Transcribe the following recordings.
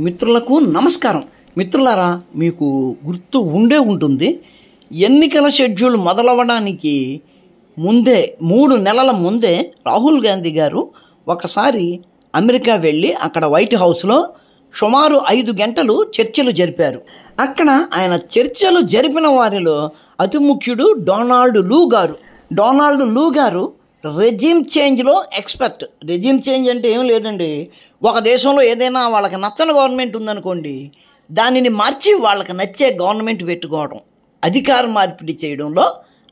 మిత్రులకు నమస్కారం. మిత్రులారా, మీకు గుర్తు ఉండే ఉంటుంది, ఎన్నికల షెడ్యూల్ మొదలవ్వడానికి ముందే 3 నెలల ముందే రాహుల్ గాంధీ గారు ఒకసారి అమెరికా వెళ్ళి అక్కడ వైట్ హౌస్లో సుమారు 5 గంటలు చర్చలు జరిపారు. అక్కడ ఆయన చర్చలు జరిపిన వారిలో అతి ముఖ్యుడు డొనాల్డ్ లూ గారు రెజిమ్ చేంజ్లో ఎక్స్పర్ట్. రెజిమ్ చేంజ్ అంటే ఏం లేదండి, ఒక దేశంలో ఏదైనా వాళ్ళకి నచ్చని గవర్నమెంట్ ఉందనుకోండి, దానిని మార్చి వాళ్ళకి నచ్చే గవర్నమెంట్ పెట్టుకోవడం, అధికార మార్పిడి చేయడంలో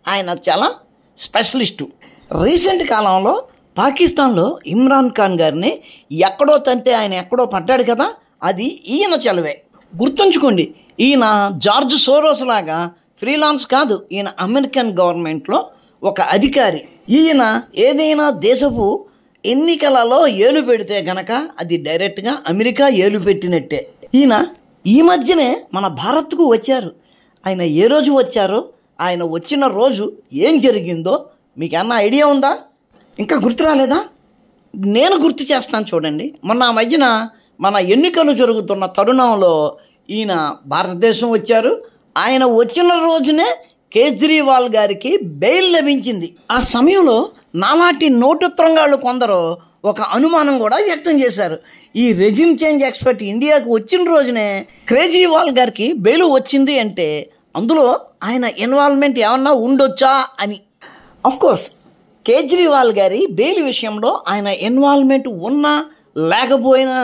ఆయన చాలా స్పెషలిస్టు. రీసెంట్ కాలంలో పాకిస్తాన్లో ఇమ్రాన్ ఖాన్ గారిని ఎక్కడో తంతే ఆయన ఎక్కడో పడ్డాడు కదా, అది ఈయన చలవే. గుర్తుంచుకోండి, ఈయన జార్జ్ సోరోస్ లాగా ఫ్రీలాన్స్ కాదు, ఈయన అమెరికన్ గవర్నమెంట్లో ఒక అధికారి. ఈయన ఏదైనా దేశపు ఎన్నికలలో ఏలు పెడితే గనక అది డైరెక్ట్గా అమెరికా ఏలు పెట్టినట్టే. ఈయన ఈ మధ్యనే మన భారత్కు వచ్చారు. ఆయన ఏ రోజు వచ్చారో, ఆయన వచ్చిన రోజు ఏం జరిగిందో మీకు ఏమన్నా ఐడియా ఉందా? ఇంకా గుర్తు రాలేదా? నేను గుర్తు చేస్తాను చూడండి. మొన్న ఆ మధ్యన మన ఎన్నికలు జరుగుతున్న తరుణంలో ఈయన భారతదేశం వచ్చారు. ఆయన వచ్చిన రోజునే కేజ్రీవాల్ గారికి బెయిల్ లభించింది. ఆ సమయంలో నాలాంటి నోటుత్రంగాళ్ళు కొందరు ఒక అనుమానం కూడా వ్యక్తం చేశారు. ఈ రెజిమ్ చేంజ్ ఎక్స్పర్ట్ ఇండియాకు వచ్చిన రోజునే కేజ్రీవాల్ గారికి బెయిల్ వచ్చింది అంటే అందులో ఆయన ఇన్వాల్వ్మెంట్ ఏమన్నా ఉండొచ్చా అని. అఫ్కోర్స్ కేజ్రీవాల్ గారి బెయిల్ విషయంలో ఆయన ఇన్వాల్వ్మెంట్ ఉన్నా లేకపోయినా,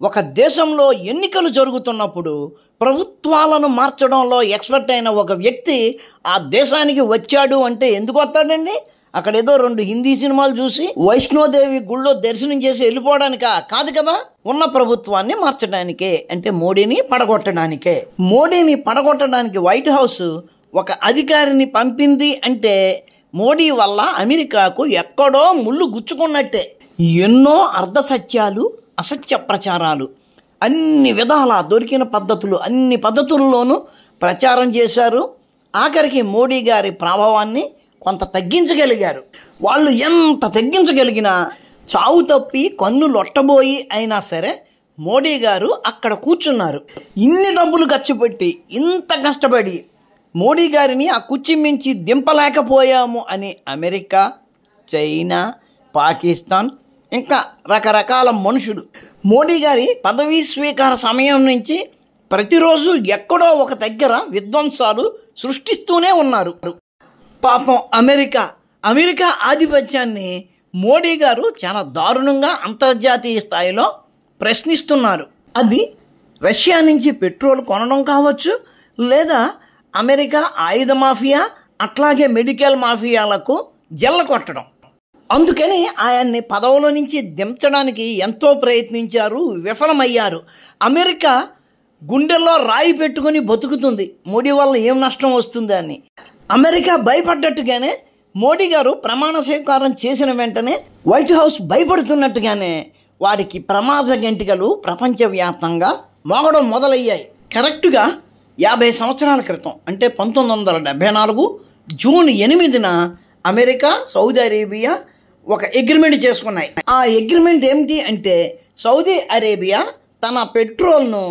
ఒక దేశంలో ఎన్నికలు జరుగుతున్నప్పుడు ప్రభుత్వాలను మార్చడంలో ఎక్స్పర్ట్ అయిన ఒక వ్యక్తి ఆ దేశానికి వచ్చాడు అంటే ఎందుకు వస్తాడండి? అక్కడ ఏదో 2 హిందీ సినిమాలు చూసి వైష్ణోదేవి గుళ్ళో దర్శనం చేసి వెళ్ళిపోవడానికా? కాదు కదా, ఉన్న ప్రభుత్వాన్ని మార్చడానికే, అంటే మోడీని పడగొట్టడానికి వైట్ హౌస్ ఒక అధికారిని పంపింది అంటే మోడీ వల్ల అమెరికాకు ఎక్కడో ముళ్ళు గుచ్చుకున్నట్టే. ఎన్నో అర్ధసత్యాలు, అసత్య ప్రచారాలు, అన్ని విధాల దొరికిన పద్ధతులు, అన్ని పద్ధతుల్లోనూ ప్రచారం చేశారు. ఆఖరికి మోడీ గారి ప్రభావాన్ని కొంత తగ్గించగలిగారు. వాళ్ళు ఎంత తగ్గించగలిగినా చావు తప్పి కన్ను లొట్టబోయి అయినా సరే మోడీ గారు అక్కడ కూర్చున్నారు. ఇన్ని డబ్బులు ఖర్చు పెట్టి, ఇంత కష్టపడి మోడీ గారిని ఆ కుర్చీ మించి దింపలేకపోయాము అని అమెరికా, చైనా, పాకిస్తాన్, ఇంకా రకరకాల మనుషులు మోడీ గారి పదవీ స్వీకార సమయం నుంచి ప్రతిరోజు ఎక్కడో ఒక దగ్గర విధ్వంసాలు సృష్టిస్తూనే ఉన్నారు. పాపం అమెరికా ఆధిపత్యాన్ని మోడీ గారు చాలా దారుణంగా అంతర్జాతీయ స్థాయిలో ప్రశ్నిస్తున్నారు. అది రష్యా నుంచి పెట్రోల్ కొనడం కావచ్చు, లేదా అమెరికా ఆయుధ మాఫియా, అట్లాగే మెడికల్ మాఫియాలకు జల్ల కొట్టడం. అందుకని ఆయన్ని పదవుల నుంచి దించడానికి ఎంతో ప్రయత్నించారు, విఫలమయ్యారు. అమెరికా గుండెల్లో రాయి పెట్టుకుని బతుకుతుంది, మోడీ వల్ల ఏం నష్టం వస్తుంది అని. అమెరికా భయపడ్డట్టుగానే మోడీ గారు ప్రమాణ స్వీకారం చేసిన వెంటనే వైట్ హౌస్ భయపడుతున్నట్టుగానే వారికి ప్రమాద గంటికలు ప్రపంచవ్యాప్తంగా మోగడం మొదలయ్యాయి. కరెక్టుగా 50 సంవత్సరాల క్రితం, అంటే 1974 జూన్ 8న అమెరికా, సౌదీ అరేబియా ఒక అగ్రిమెంట్ చేసుకున్నాయి. ఆ అగ్రిమెంట్ ఏమిటి అంటే, సౌదీ అరేబియా తన పెట్రోల్ను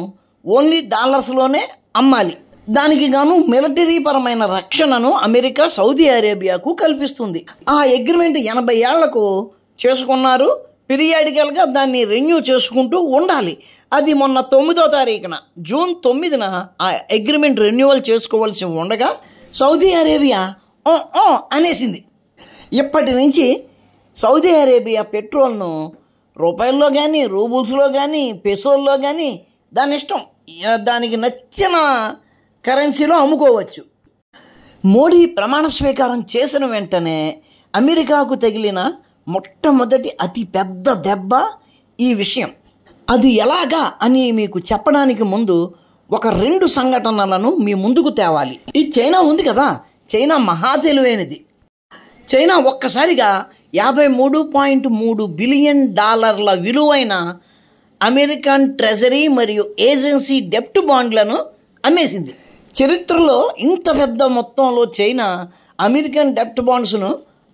ఓన్లీ డాలర్స్లోనే అమ్మాలి. దానికి గాను మిలిటరీ పరమైన రక్షణను అమెరికా సౌదీ అరేబియాకు కల్పిస్తుంది. ఆ అగ్రిమెంట్ 80 ఏళ్లకు చేసుకున్నారు. పీరియాడికల్గా దాన్ని రెన్యూ చేసుకుంటూ ఉండాలి. అది మొన్న 9వ తారీఖున, జూన్ 9న ఆ అగ్రిమెంట్ రెన్యువల్ చేసుకోవాల్సి ఉండగా సౌదీ అరేబియా అనేసింది. ఇప్పటి నుంచి సౌదీ అరేబియా పెట్రోల్ను రూపాయల్లో కానీ, రూబుల్స్లో కానీ, పెసోల్లో కానీ దాని ఇష్టం, దానికి నచ్చిన కరెన్సీలో అమ్ముకోవచ్చు. మోడీ ప్రమాణ స్వీకారం చేసిన వెంటనే అమెరికాకు తగిలిన మొట్టమొదటి అతి పెద్ద దెబ్బ ఈ విషయం. అది ఎలాగా అని మీకు చెప్పడానికి ముందు ఒక 2 సంఘటనలను మీ ముందుకు తేవాలి. ఈ చైనా ఉంది కదా, చైనా మహా తెలివైనది. చైనా ఒక్కసారిగా $53.3 బిలియన్ విలువైన అమెరికన్ ట్రెజరీ మరియు ఏజెన్సీ డెప్ట్ బాండ్లను అమ్మేసింది. చరిత్రలో ఇంత పెద్ద మొత్తంలో చైనా అమెరికన్ డెప్ట్ బాండ్స్ను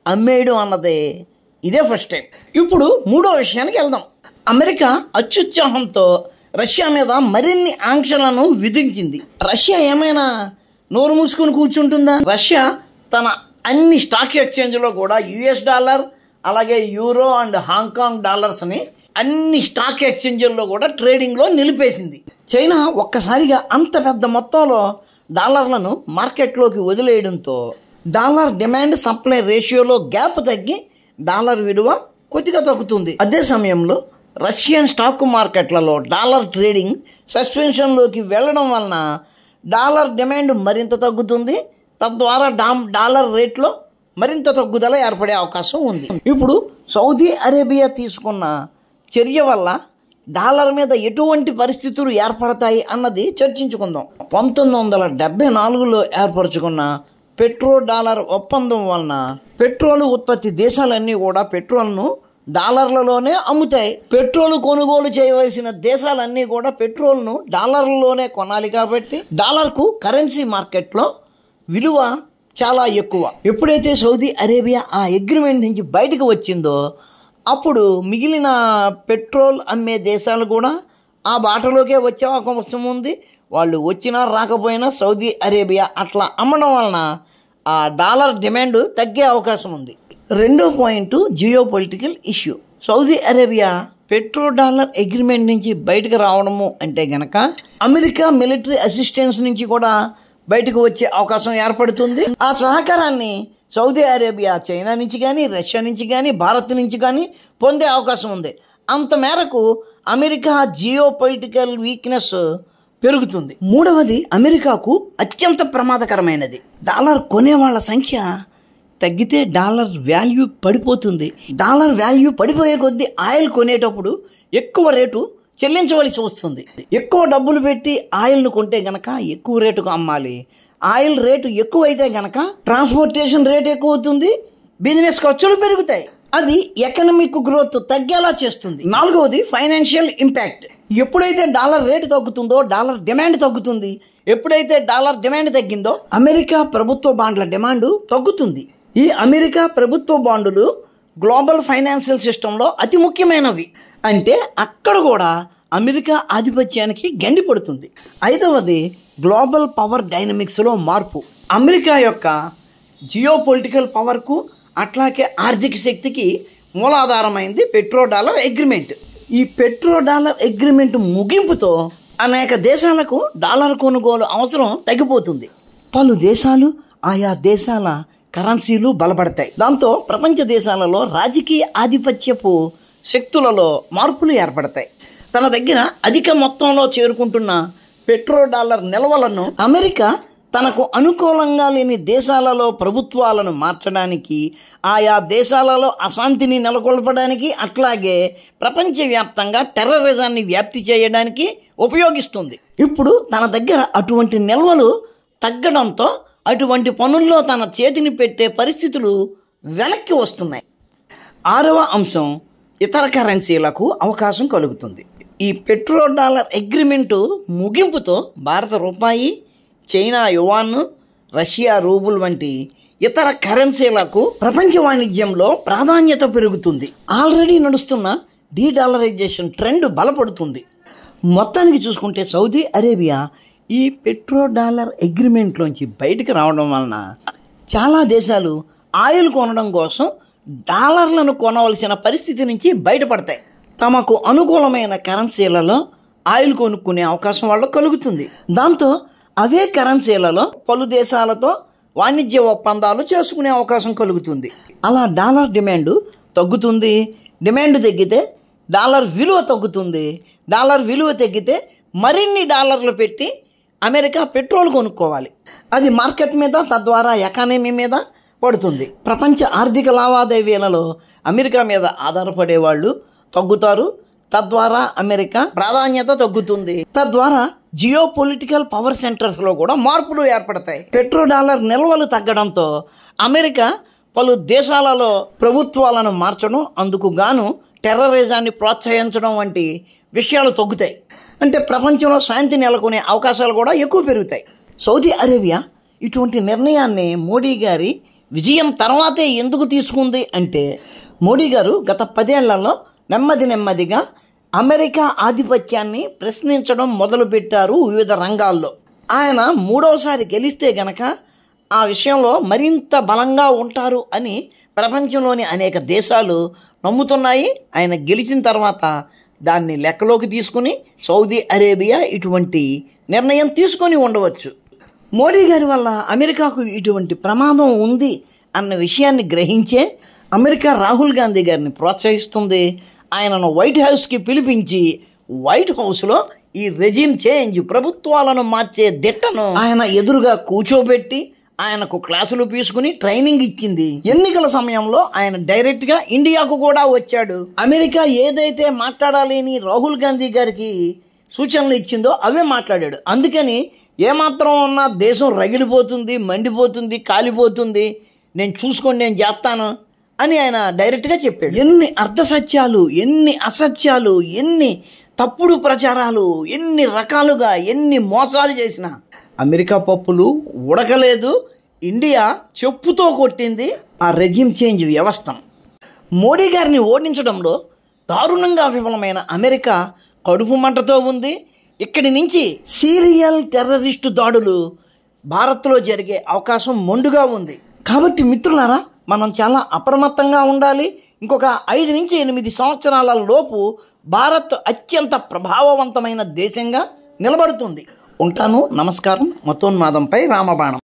అమ్మేయడం అన్నదే ఇదే ఫస్ట్ టైం. ఇప్పుడు 3వ విషయానికి వెళ్దాం. అమెరికా అత్యుత్సాహంతో రష్యా మీద మరిన్ని ఆంక్షలను విధించింది. రష్యా ఏమైనా నోరు మూసుకొని కూర్చుంటుందా? రష్యా తన అన్ని స్టాక్ ఎక్స్చేంజ్లో కూడా యుఎస్ డాలర్, అలాగే యూరో అండ్ హాంకాంగ్ డాలర్స్ని అన్ని స్టాక్ ఎక్స్చేంజ్ల్లో కూడా ట్రేడింగ్లో నిలిపేసింది. చైనా ఒక్కసారిగా అంత పెద్ద మొత్తంలో డాలర్లను మార్కెట్లోకి వదిలేయడంతో డాలర్ డిమాండ్ సప్లై రేషియోలో గ్యాప్ తగ్గి డాలర్ విలువ కొద్దిగా తగ్గుతుంది. అదే సమయంలో రష్యన్ స్టాక్ మార్కెట్లలో డాలర్ ట్రేడింగ్ సస్పెన్షన్లోకి వెళ్ళడం వలన డాలర్ డిమాండ్ మరింత తగ్గుతుంది. తద్వారా డాలర్ రేట్లో మరింత తగ్గుదల ఏర్పడే అవకాశం ఉంది. ఇప్పుడు సౌదీ అరేబియా తీసుకున్న చర్య వల్ల డాలర్ మీద ఎటువంటి పరిస్థితులు ఏర్పడతాయి అన్నది చర్చించుకుందాం. 1974లో ఏర్పరచుకున్న పెట్రో డాలర్ ఒప్పందం వలన పెట్రోల్ ఉత్పత్తి దేశాలన్నీ కూడా పెట్రోల్ను డాలర్లలోనే అమ్ముతాయి. పెట్రోల్ కొనుగోలు చేయవలసిన దేశాలన్నీ కూడా పెట్రోల్ను డాలర్లలోనే కొనాలి. కాబట్టి డాలర్కు కరెన్సీ మార్కెట్లో విలువ చాలా ఎక్కువ. ఎప్పుడైతే సౌదీ అరేబియా ఆ అగ్రిమెంట్ నుంచి బయటకు వచ్చిందో అప్పుడు మిగిలిన పెట్రోల్ అమ్మే దేశాలు కూడా ఆ బాటలోకే వచ్చే అవకాశం ఉంది. వాళ్ళు వచ్చినా రాకపోయినా సౌదీ అరేబియా అట్లా అమ్మడం వలన ఆ డాలర్ డిమాండ్ తగ్గే అవకాశం ఉంది. రెండో point geo political issue. Saudi Arabia petro dollar agreement నుంచి బయటకు రావడము అంటే గనక అమెరికా మిలిటరీ అసిస్టెన్స్ నుంచి కూడా బయటకు వచ్చే అవకాశం ఏర్పడుతుంది. ఆ సహకారాన్ని సౌదీ అరేబియా చైనా నుంచి కానీ, రష్యా నుంచి కానీ, భారత్ నుంచి కానీ పొందే అవకాశం ఉంది. అంత మేరకు అమెరికా జియో పొలిటికల్ వీక్నెస్ పెరుగుతుంది. మూడవది అమెరికాకు అత్యంత ప్రమాదకరమైనది. డాలర్ కొనేవాళ్ల సంఖ్య తగ్గితే డాలర్ వాల్యూ పడిపోతుంది. డాలర్ వాల్యూ పడిపోయే కొద్దీ ఆయిల్ కొనేటప్పుడు ఎక్కువ రేటు చెల్లించవలసి వస్తుంది. ఎక్కువ డబ్బులు పెట్టి ఆయిల్ను కొంటే గనక ఎక్కువ రేటుకు అమ్మాలి. ఆయిల్ రేటు ఎక్కువైతే గనక ట్రాన్స్పోర్టేషన్ రేట్ ఎక్కువ అవుతుంది, బిజినెస్ ఖర్చులు పెరుగుతాయి. అది ఎకనామిక్ గ్రోత్ తగ్గేలా చేస్తుంది. నాలుగవది ఫైనాన్షియల్ ఇంపాక్ట్. ఎప్పుడైతే డాలర్ రేటు తగ్గుతుందో డాలర్ డిమాండ్ తగ్గుతుంది. ఎప్పుడైతే డాలర్ డిమాండ్ తగ్గిందో అమెరికా ప్రభుత్వ బాండ్ల డిమాండ్ తగ్గుతుంది. ఈ అమెరికా ప్రభుత్వ బాండ్లు గ్లోబల్ ఫైనాన్షియల్ సిస్టంలో అతి ముఖ్యమైనవి. అంటే అక్కడ కూడా అమెరికా ఆధిపత్యానికి గండి పడుతుంది. ఐదవది గ్లోబల్ పవర్ డైనమిక్స్లో మార్పు. అమెరికా యొక్క జియో పొలిటికల్ పవర్కు అట్లాగే ఆర్థిక శక్తికి మూలాధారమైంది పెట్రో డాలర్ అగ్రిమెంట్. ఈ పెట్రో డాలర్ అగ్రిమెంట్ ముగింపుతో అనేక దేశాలకు డాలర్ కొనుగోలు అవసరం తగ్గిపోతుంది. పలు దేశాలు ఆయా దేశాల కరెన్సీలు బలపడతాయి. దాంతో ప్రపంచ దేశాలలో రాజకీయ ఆధిపత్యపు శక్తులలో మార్పులు ఏర్పడతాయి. తన దగ్గర అధిక మొత్తంలో చేరుకుంటున్న పెట్రో డాలర్ నిల్వలను అమెరికా తనకు అనుకూలంగా లేని దేశాలలో ప్రభుత్వాలను మార్చడానికి, ఆయా దేశాలలో అశాంతిని నెలకొల్పడానికి, అట్లాగే ప్రపంచవ్యాప్తంగా టెర్రరిజాన్ని వ్యాప్తి చేయడానికి ఉపయోగిస్తుంది. ఇప్పుడు తన దగ్గర అటువంటి నిల్వలు తగ్గడంతో అటువంటి పనుల్లో తన చేతిని పెట్టే పరిస్థితులు వెనక్కి వస్తున్నాయి. ఆరవ అంశం ఇతర కరెన్సీలకు అవకాశం కలుగుతుంది. ఈ పెట్రో డాలర్ అగ్రిమెంటు ముగింపుతో భారత రూపాయి, చైనా యువాన్, రష్యా రూబుల్ వంటి ఇతర కరెన్సీలకు ప్రపంచ వాణిజ్యంలో ప్రాధాన్యత పెరుగుతుంది. ఆల్రెడీ నడుస్తున్న డీడాలరైజేషన్ ట్రెండ్ బలపడుతుంది. మొత్తానికి చూసుకుంటే సౌదీ అరేబియా ఈ పెట్రో డాలర్ అగ్రిమెంట్లోంచి బయటకు రావడం వలన చాలా దేశాలు ఆయిల్ కొనడం కోసం డాలర్లను కొనవలసిన పరిస్థితి నుంచి బయటపడతాయి. తమకు అనుకూలమైన కరెన్సీలలో ఆయిల్ కొనుక్కునే అవకాశం వాళ్ళకు కలుగుతుంది. దాంతో అవే కరెన్సీలలో పలు దేశాలతో వాణిజ్య ఒప్పందాలు చేసుకునే అవకాశం కలుగుతుంది. అలా డాలర్ డిమాండ్ తగ్గుతుంది. డిమాండ్ తగ్గితే డాలర్ విలువ తగ్గుతుంది. డాలర్ విలువ తగ్గితే మరిన్ని డాలర్లు పెట్టి అమెరికా పెట్రోల్ కొనుక్కోవాలి. అది మార్కెట్ మీద, తద్వారా ఎకానమీ మీద పడుతుంది. ప్రపంచ ఆర్థిక లావాదేవీలలో అమెరికా మీద ఆధారపడే వాళ్ళు తగ్గుతారు. తద్వారా అమెరికా ప్రాధాన్యత తగ్గుతుంది. తద్వారా జియో పొలిటికల్ పవర్ సెంటర్స్లో కూడా మార్పులు ఏర్పడతాయి. పెట్రో డాలర్ నిల్వలు తగ్గడంతో అమెరికా పలు దేశాలలో ప్రభుత్వాలను మార్చడం, అందుకు గాను టెర్రరిజాన్ని ప్రోత్సహించడం వంటి విషయాలు తగ్గుతాయి. అంటే ప్రపంచంలో శాంతి నెలకొనే అవకాశాలు కూడా ఎక్కువ పెరుగుతాయి. సౌదీ అరేబియా ఇటువంటి నిర్ణయాన్ని మోడీ గారి విజయం తర్వాతే ఎందుకు తీసుకుంది అంటే, మోడీ గారు గత 10 ఏళ్లలో నెమ్మదిగా అమెరికా ఆధిపత్యాన్ని ప్రశ్నించడం మొదలుపెట్టారు వివిధ రంగాల్లో. ఆయన మూడవసారి గెలిస్తే గనక ఆ విషయంలో మరింత బలంగా ఉంటారు అని ప్రపంచంలోని అనేక దేశాలు నమ్ముతున్నాయి. ఆయన గెలిచిన తర్వాత దాన్ని లెక్కలోకి తీసుకుని సౌదీ అరేబియా ఇటువంటి నిర్ణయం తీసుకొని ఉండవచ్చు. మోడీ గారి వల్ల అమెరికాకు ఇటువంటి ప్రమాదం ఉంది అన్న విషయాన్ని గ్రహించే అమెరికా రాహుల్ గాంధీ గారిని ప్రోత్సహిస్తుంది. ఆయనను వైట్ హౌస్కి పిలిపించి వైట్ హౌస్లో ఈ రెజిమ్ చేంజ్, ప్రభుత్వాలను మార్చే దిట్టను ఆయన ఎదురుగా కూర్చోబెట్టి ఆయనకు క్లాసులు తీసుకుని ట్రైనింగ్ ఇచ్చింది. ఎన్నికల సమయంలో ఆయన డైరెక్ట్గా ఇండియాకు కూడా వచ్చాడు. అమెరికా ఏదైతే మాట్లాడాలి అని రాహుల్ గాంధీ గారికి సూచనలు ఇచ్చిందో అవే మాట్లాడాడు. అందుకని ఏమాత్రం ఉన్నా దేశం రగిలిపోతుంది, మండిపోతుంది, కాలిపోతుంది, నేను చూసుకొని నేను చేస్తాను అని ఆయన డైరెక్ట్గా చెప్పాడు. ఎన్ని అర్ధసత్యాలు, ఎన్ని అసత్యాలు, ఎన్ని తప్పుడు ప్రచారాలు, ఎన్ని రకాలుగా ఎన్ని మోసాలు చేసినా అమెరికా పప్పులు ఉడకలేదు. ఇండియా చెప్పుతో కొట్టింది ఆ రెజిమ్ చేంజ్ వ్యవస్థను. మోడీ గారిని ఓడించడంలో దారుణంగా విఫలమైన అమెరికా కడుపు మంటతో ఉంది. ఇక్కడి నుంచి సీరియల్ టెర్రరిస్టు దాడులు భారత్లో జరిగే అవకాశం మొండుగా ఉంది. కాబట్టి మిత్రులారా, మనం చాలా అప్రమత్తంగా ఉండాలి. ఇంకొక 5 నుంచి 8 సంవత్సరాల లోపు భారత్ అత్యంత ప్రభావవంతమైన దేశంగా నిలబడుతుంది. ఉంటాను. నమస్కారం. మతోన్మాదంపై రామబాణం.